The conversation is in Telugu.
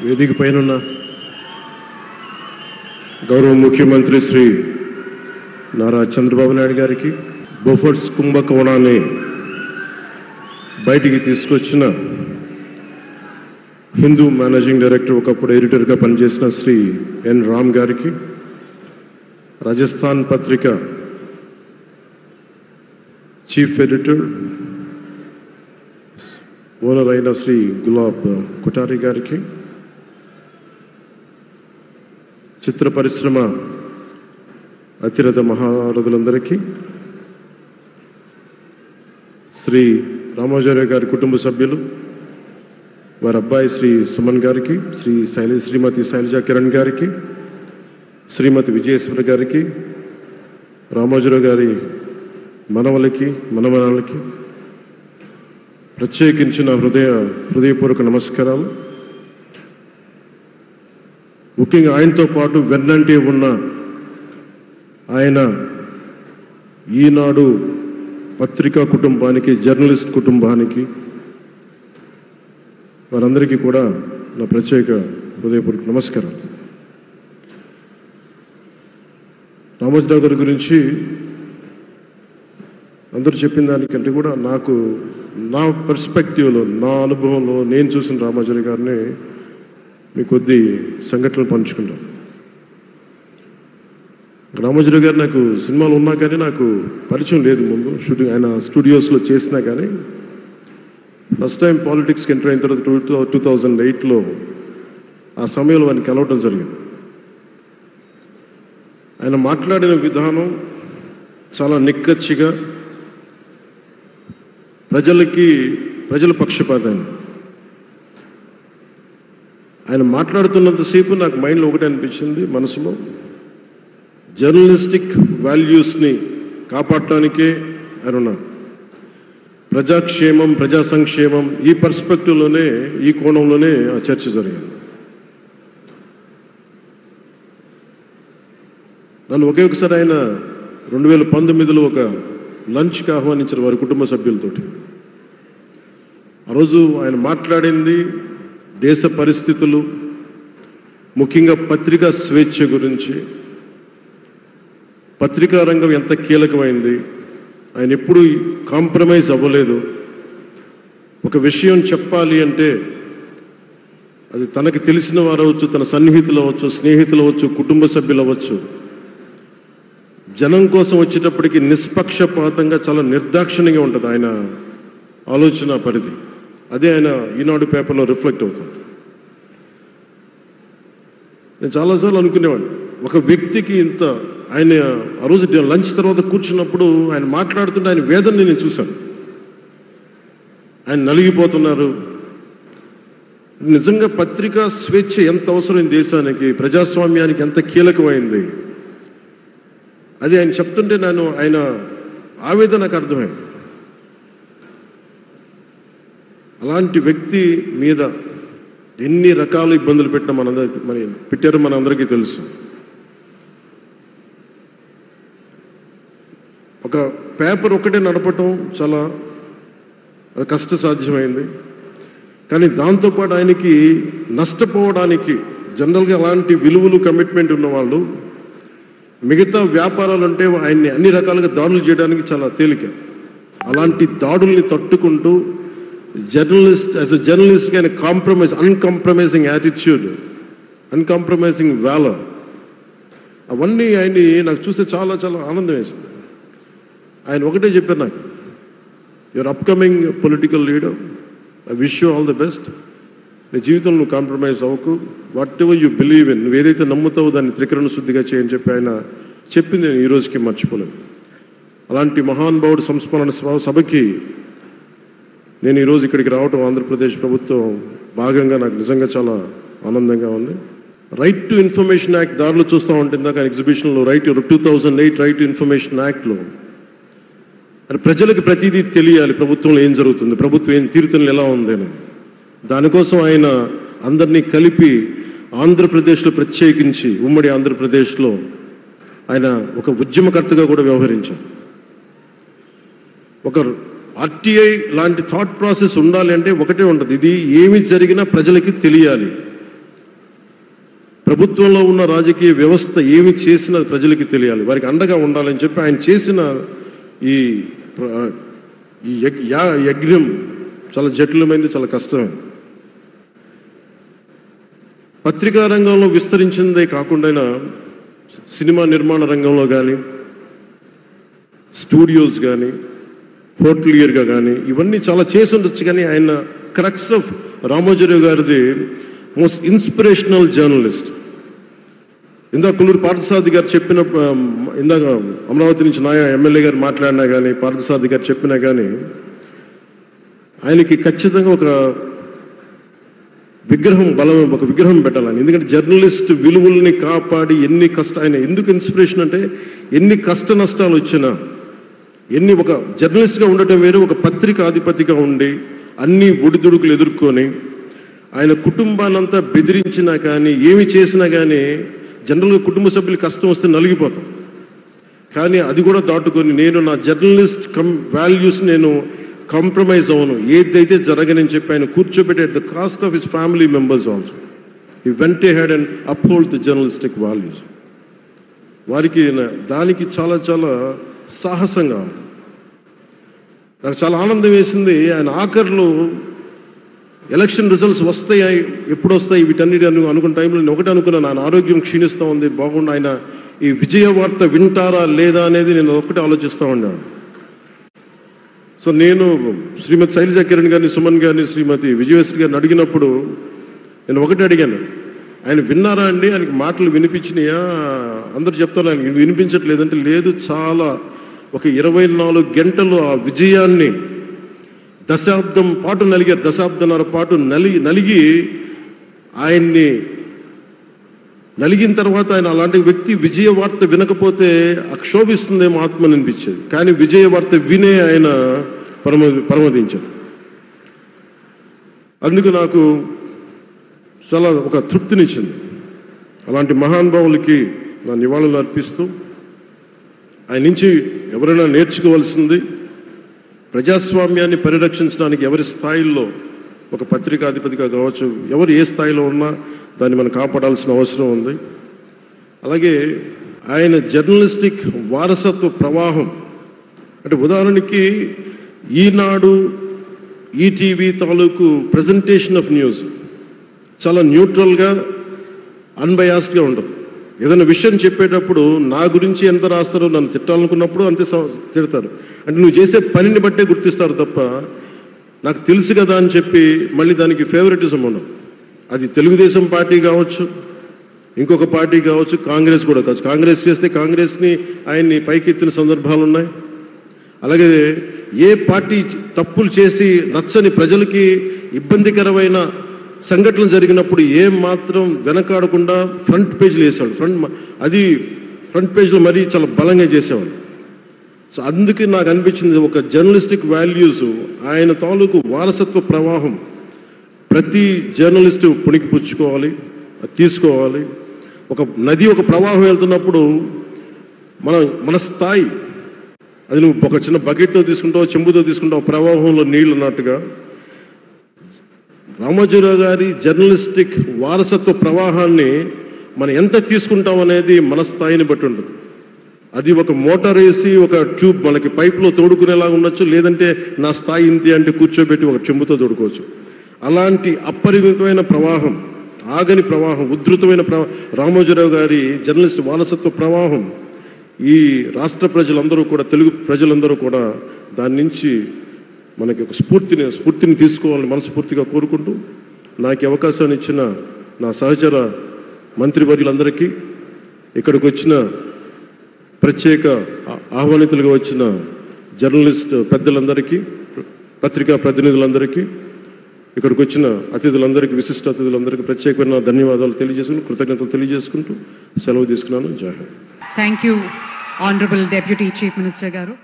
వేదిక పైనున్న గౌరవ ముఖ్యమంత్రి శ్రీ నారా చంద్రబాబు నాయుడు గారికి, బోఫర్స్ కుంభకోణాన్ని బయటికి తీసుకొచ్చిన హిందూ మేనేజింగ్ డైరెక్టర్, ఒకప్పుడు ఎడిటర్గా పనిచేసిన శ్రీ ఎన్ రామ్ గారికి, రాజస్థాన్ పత్రిక చీఫ్ ఎడిటర్ ఓనర్ అయిన శ్రీ గులాబ్ కొఠారి గారికి, చిత్ర పరిశ్రమ అతిరథ మహారథులందరికీ, శ్రీ రామోజీరావు గారి కుటుంబ సభ్యులు, వారి అబ్బాయి శ్రీ సుమన్ గారికి, శ్రీమతి శైలజా కిరణ్ గారికి, శ్రీమతి విజయేశ్వరి గారికి, రామోజీరావు గారి మనవలకి మనమనాలకి ప్రత్యేకించిన హృదయపూర్వక నమస్కారాలు. ముఖ్యంగా ఆయనతో పాటు వెన్నంటే ఉన్న ఆయన ఈనాడు పత్రికా కుటుంబానికి, జర్నలిస్ట్ కుటుంబానికి, వారందరికీ కూడా నా ప్రత్యేక హృదయపూర్వక నమస్కారం. రామోజీరావు గారి గురించి అందరూ చెప్పిన దానికంటే కూడా నా పర్స్పెక్టివ్లో, నా అనుభవంలో నేను చూసిన రామోజీరావు గారిని మీ కొద్ది సంఘటనలు పంచుకుంటాను. రామోజీరావు గారు నాకు సినిమాలు ఉన్నా కానీ నాకు పరిచయం లేదు. ముందు షూటింగ్ ఆయన స్టూడియోస్లో చేసినా కానీ ఫస్ట్ టైం పాలిటిక్స్కి ఎంటర్ అయిన తర్వాత 2008లో ఆ సమయంలో ఆయన్ని కలవటం జరిగింది. ఆయన మాట్లాడిన విధానం చాలా నిక్కచ్చిగా, ప్రజల పక్షపాతాన్ని. ఆయన మాట్లాడుతున్నంతసేపు నాకు మైండ్లో ఒకటే అనిపించింది, మనసులో జర్నలిస్టిక్ వాల్యూస్ని కాపాడటానికే ఆయన ఉన్నారు. ప్రజాక్షేమం, ప్రజా సంక్షేమం, ఈ పర్స్పెక్టివ్లోనే, ఈ కోణంలోనే ఆ చర్చ జరిగింది. నన్ను ఒకే ఒకసారి ఆయన 2019లో ఒక లంచ్కి ఆహ్వానించిన వారి కుటుంబ సభ్యులతోటి. ఆ రోజు ఆయన మాట్లాడింది దేశ పరిస్థితులు, ముఖ్యంగా పత్రికా స్వేచ్ఛ గురించి, పత్రికా రంగం ఎంత కీలకమైంది. ఆయన ఎప్పుడూ కాంప్రమైజ్ అవ్వలేదు. ఒక విషయం చెప్పాలి అంటే అది తనకు తెలిసిన వారు అవ్వచ్చు, తన సన్నిహితులు అవ్వచ్చు, స్నేహితులు అవ్వచ్చు, కుటుంబ సభ్యులు అవ్వచ్చు, జనం కోసం వచ్చేటప్పటికి నిష్పక్షపాతంగా, చాలా నిర్దాక్షిణ్యంగా ఉంటుంది ఆయన ఆలోచన పరిధి. అదే ఆయన ఈనాడు పేపర్లో రిఫ్లెక్ట్ అవుతుంది. నేను చాలాసార్లు అనుకునేవాడిని, ఒక వ్యక్తికి ఇంత, ఆయన ఆ రోజు లంచ్ తర్వాత కూర్చున్నప్పుడు ఆయన మాట్లాడుతుంటే ఆయన వేదనని నేను చూశాను. ఆయన నలిగిపోతున్నారు. నిజంగా పత్రికా స్వేచ్ఛ ఎంత అవసరం దేశానికి, ప్రజాస్వామ్యానికి ఎంత కీలకమైంది, అది ఆయన చెప్తుంటే ఆయన ఆవేదన నాకు అర్థమైంది. అలాంటి వ్యక్తి మీద ఎన్ని రకాల ఇబ్బందులు పెట్టారో మనందరికీ తెలుసు. ఒక పేపర్ ఒకటే నడపటం చాలా కష్టసాధ్యమైంది. కానీ దాంతోపాటు ఆయనకి నష్టపోవడానికి, జనరల్గా అలాంటి విలువలు, కమిట్మెంట్ ఉన్నవాళ్ళు మిగతా వ్యాపారాలు అంటే ఆయన్ని అన్ని రకాలుగా దాడులు చేయడానికి చాలా తేలిక. అలాంటి దాడుల్ని తట్టుకుంటూ యాజ్ అ జర్నలిస్ట్ ఆయన అన్కాంప్రమైజింగ్ యాటిట్యూడ్, అన్కాంప్రమైజింగ్ వాలర్, అవన్నీ ఆయన్ని నాకు చూస్తే చాలా చాలా ఆనందం వేసింది. ఆయన ఒకటే చెప్పారు నాకు, your upcoming political leader, I wish you all the best. నీ జీవితంలో నువ్వు కాంప్రమైజ్ అవ్వకు, what ever you believe in, నువ్వు ఏదైతే నమ్ముతావో దాన్ని త్రికరణ శుద్ధిగా చేయని చెప్పి ఆయన చెప్పింది నేను ఈ రోజుకి మర్చిపోలేను. అలాంటి మహానుభావుడు సంస్మరణ సభకి నేను ఈరోజు ఇక్కడికి రావటం ఆంధ్రప్రదేశ్ ప్రభుత్వం భాగంగా నాకు నిజంగా చాలా ఆనందంగా ఉంది. రైట్ టు ఇన్ఫర్మేషన్ యాక్ట్ దారిలో చూస్తూ ఉంటుంది దాకా ఎగ్జిబిషన్లో 2008 రైట్ టు ఇన్ఫర్మేషన్ యాక్ట్లో ప్రజలకు ప్రతిదీ తెలియాలి, ప్రభుత్వంలో ఏం జరుగుతుంది, ప్రభుత్వం ఏం తీరుతలు ఎలా ఉందని. దానికోసం ఆయన అందరినీ కలిపి ఆంధ్రప్రదేశ్లో, ప్రత్యేకించి ఉమ్మడి ఆంధ్రప్రదేశ్లో ఆయన ఒక ఉద్యమకర్తగా కూడా వ్యవహరించారు. ఒక ఆర్టీఐ లాంటి థాట్ ప్రాసెస్ ఉండాలి అంటే ఒకటే ఉంటుంది, ఇది ఏమి జరిగినా ప్రజలకి తెలియాలి. ప్రభుత్వంలో ఉన్న రాజకీయ వ్యవస్థ ఏమి చేసినా ప్రజలకి తెలియాలి, వారికి అండగా ఉండాలని చెప్పి ఆయన చేసిన ఈ యజ్ఞం చాలా జటిలమైంది, చాలా కష్టమైంది. పత్రికా రంగంలో విస్తరించిందే కాకుండా సినిమా నిర్మాణ రంగంలో కానీ, స్టూడియోస్ కానీ, హోటలియర్గా కానీ ఇవన్నీ చాలా చేసి ఉండొచ్చు. కానీ ఆయన క్రక్స్ ఆఫ్ రామోజీరావు గారిది మోస్ట్ ఇన్స్పిరేషనల్ జర్నలిస్ట్. ఇందాక కొల్లూరు పార్థసారథి గారు చెప్పిన, ఇందాక అమరావతి నుంచి నాయ ఎమ్మెల్యే గారు మాట్లాడినా కానీ, పార్థసారథి గారు చెప్పినా కానీ ఆయనకి ఖచ్చితంగా ఒక విగ్రహం పెట్టాలని. ఎందుకంటే జర్నలిస్ట్ విలువల్ని కాపాడి ఆయన ఎందుకు ఇన్స్పిరేషన్ అంటే ఎన్ని కష్ట నష్టాలు వచ్చినా, ఒక జర్నలిస్ట్గా ఉండటం వేరు, ఒక పత్రికాధిపతిగా ఉండి అన్ని ఒడిదుడుకులు ఎదుర్కొని ఆయన కుటుంబాన్నంతా బెదిరించినా కానీ ఏమి చేసినా కానీ జనరల్గా కుటుంబ సభ్యులు కష్టం వస్తే నలిగిపోతాం. కానీ అది కూడా దాటుకొని నేను నా జర్నలిస్ట్ వాల్యూస్ నేను కాంప్రమైజ్ అవను, ఏదైతే జరగనని చెప్పి ఆయన కూర్చోబెట్టి at the cost of his family members also he vent ahead and uphold the journalistic values. వారికి దానికి చాలా చాలా సాహసంగా నాకు చాలా ఆనందం వేసింది. ఆయన ఆఖర్లో ఎలక్షన్ రిజల్ట్స్ వస్తాయి, ఎప్పుడు వస్తాయి వీటన్నిటి అనుకున్న టైంలో నేను ఒకటి అనుకున్నాను, ఆయన ఆరోగ్యం క్షీణిస్తూ ఉంది, బాగుండు, ఆయన ఈ విజయ వార్త వింటారా లేదా అనేది నేను ఒకటి ఆలోచిస్తూ ఉన్నాను. సో నేను శ్రీమతి శైలజా కిరణ్ గారిని, సుమన్ గారిని, శ్రీమతి విజయశ్రీ గారిని అడిగినప్పుడు నేను ఒకటి అడిగాను, ఆయన విన్నారా అండి, ఆయనకి మాటలు వినిపించినాయా? అందరూ చెప్తారు ఆయనకి వినిపించట్లేదంటే, లేదు, చాలా ఒక 24 గంటలు ఆ విజయాన్ని దశాబ్దం పాటు నలిగారు, దశాబ్దన్నర పాటు నలిగి ఆయన్ని నలిగిన తర్వాత ఆయన అలాంటి వ్యక్తి విజయ వార్త వినకపోతే అక్షోభిస్తుందేమో ఆత్మని అనిపించేది. కానీ విజయ వార్త వినే ఆయన పరమదించారు. అందుకు నాకు చాలా ఒక తృప్తినిచ్చింది. అలాంటి మహానుభావులకి నా నివాళులు అర్పిస్తూ ఆయన నుంచి ఎవరైనా నేర్చుకోవాల్సింది, ప్రజాస్వామ్యాన్ని పరిరక్షించడానికి ఎవరి స్థాయిల్లో, ఒక పత్రికాధిపతిగా కావచ్చు, ఎవరు ఏ స్థాయిలో ఉన్నా దాన్ని మనం కాపాడాల్సిన అవసరం ఉంది. అలాగే ఆయన జర్నలిస్టిక్ వారసత్వ ప్రవాహం అంటే ఉదాహరణకి ఈనాడు, ఈటీవీ తాలూకు ప్రజెంటేషన్ ఆఫ్ న్యూస్ చాలా న్యూట్రల్గా, అన్బయాస్డ్గా ఉండదు. ఏదైనా విషయం చెప్పేటప్పుడు నా గురించి ఎంత రాస్తారో, నన్ను తిట్టాలనుకున్నప్పుడు అంతే తిడతారు. అంటే నువ్వు చేసే పనిని బట్టే గుర్తిస్తారు తప్ప నాకు తెలుసు కదా అని చెప్పి మళ్ళీ దానికి ఫేవరెటిజం ఉండదు. అది తెలుగుదేశం పార్టీ కావచ్చు, ఇంకొక పార్టీ కావచ్చు, కాంగ్రెస్ కూడా కావచ్చు. కాంగ్రెస్ చేస్తే కాంగ్రెస్ని ఆయన్ని పైకెత్తిన సందర్భాలు ఉన్నాయి. అలాగే ఏ పార్టీ తప్పులు చేసి నచ్చని, ప్రజలకి ఇబ్బందికరమైన సంఘటనలు జరిగినప్పుడు ఏం మాత్రం వెనకాడకుండా ఫ్రంట్ పేజీలు వేసేవాడు. ఫ్రంట్ పేజ్లో మరీ చాలా బలంగా చేసేవాడు. సో అందుకే నాకు అనిపించింది ఒక జర్నలిస్టిక్ వాల్యూస్, ఆయన తాలూకు వారసత్వ ప్రవాహం ప్రతి జర్నలిస్టు పుణికిపుచ్చుకోవాలి, తీసుకోవాలి. ఒక నది ఒక ప్రవాహం వెళ్తున్నప్పుడు మన స్థాయి, అది నువ్వు ఒక చిన్న బకెట్తో తీసుకుంటావు, చెంబుతో తీసుకుంటావు, ప్రవాహంలో నీళ్లు అన్నట్టుగా రామోజీరావు గారి జర్నలిస్టిక్ వారసత్వ ప్రవాహాన్ని మనం ఎంత తీసుకుంటాం అనేది మన స్థాయిని బట్టి ఉంటుంది. అది ఒక మోటార్ వేసి ఒక ట్యూబ్ మనకి పైప్లో తోడుకునేలాగా ఉండొచ్చు, లేదంటే నా స్థాయి ఇంతే అంటే కూర్చోబెట్టి ఒక చెంబుతో తోడుకోవచ్చు. అలాంటి అపరిమితమైన ప్రవాహం, ఆగని ప్రవాహం, ఉధృతమైన రామోజీరావు గారి జర్నలిస్ట్ వారసత్వ ప్రవాహం ఈ రాష్ట్ర ప్రజలందరూ కూడా, తెలుగు ప్రజలందరూ కూడా దాని నుంచి మనకి ఒక స్ఫూర్తిని తీసుకోవాలని మనస్ఫూర్తిగా కోరుకుంటూ, నాకు అవకాశాన్ని ఇచ్చిన నా సహచర మంత్రివర్యులందరికీ, ఇక్కడికి వచ్చిన ప్రత్యేక ఆహ్వానితులుగా వచ్చిన జర్నలిస్ట్ పెద్దలందరికీ, పత్రికా ప్రతినిధులందరికీ, ఇక్కడికి వచ్చిన అతిథులందరికీ, విశిష్ట అతిథులందరికీ ప్రత్యేకమైన ధన్యవాదాలు తెలియజేసుకుంటూ, కృతజ్ఞతలు తెలియజేసుకుంటూ సెలవు తీసుకున్నాను. జై Hind. Thank you honourable deputy chief minister గారు.